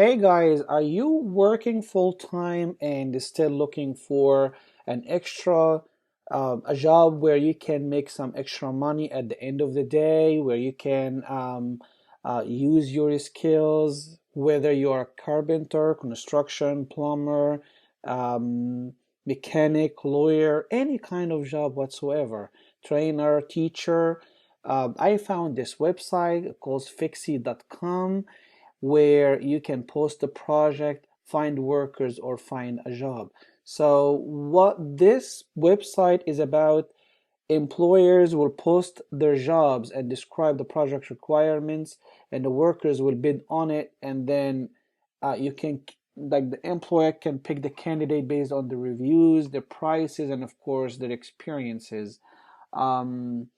Hey guys, are you working full time and still looking for an extra, a job where you can make some extra money at the end of the day, where you can use your skills, whether you are a carpenter, construction, plumber, um, mechanic, lawyer, any kind of job whatsoever, trainer, teacher? I found this website called Fixie.com where you can post a project, find workers, or find a job. So, what this website is about, employers will post their jobs and describe the project requirements, and the workers will bid on it, and then you can like the employer can pick the candidate based on the reviews, the prices, and of course their experiences. Um,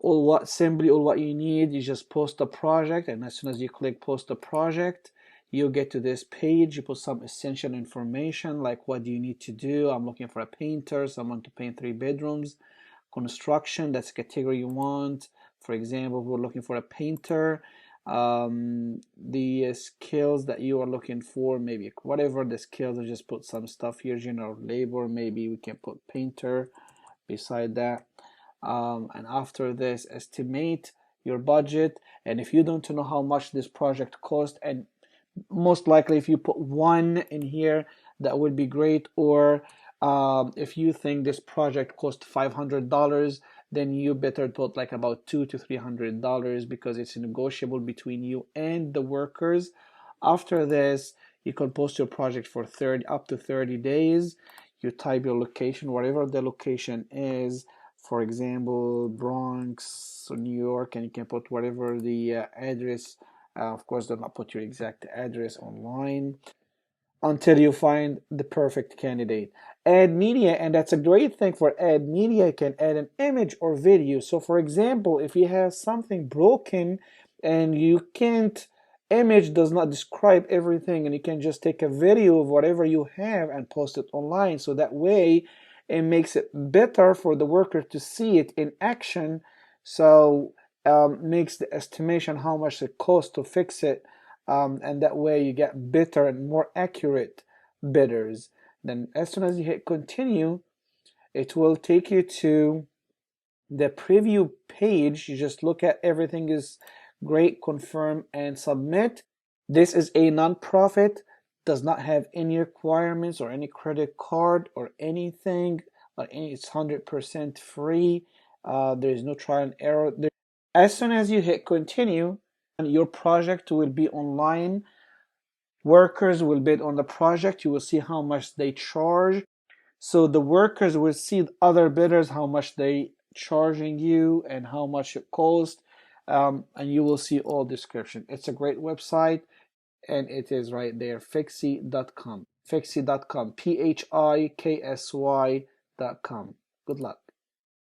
all what you need, you just post a project, and as soon as you click post a project, you get to this page. You put some essential information like what do you need to do. I'm looking for a painter, someone to paint 3 bedrooms. Construction, that's the category you want. For example, we're looking for a painter. The skills that you are looking for, maybe whatever the skills, I just put some stuff here. General labor, maybe we can put painter beside that. And after this, estimate your budget. And if you don't know how much this project cost, and most likely if you put one in here, that would be great. Or if you think this project cost $500, then you better put like about $200 to $300 because it's negotiable between you and the workers. After this, you can post your project for 30 up to 30 days. You type your location, whatever the location is. For example, Bronx or New York, and you can put whatever the address. Of course, do not put your exact address online until you find the perfect candidate. Add media, and that's a great thing for add media. You can add an image or video. So, for example, if you have something broken and you can't, image does not describe everything, and you can just take a video of whatever you have and post it online. So that way, it makes it better for the worker to see it in action. So, makes the estimation how much it costs to fix it, and that way you get better and more accurate bidders. Then as soon as you hit continue, it will take you to the preview page. You just look at everything is great, confirm and submit. This is a non-profit, does not have any requirements or any credit card or anything. It's 100% free. There is no trial and error. As soon as you hit continue, your project will be online. Workers will bid on the project. You will see how much they charge. So the workers will see other bidders, how much they charging you and how much it costs. And you will see all description. It's a great website, and it is right there, Fixie.com. Fixie.com, Phiksy.com. Good luck.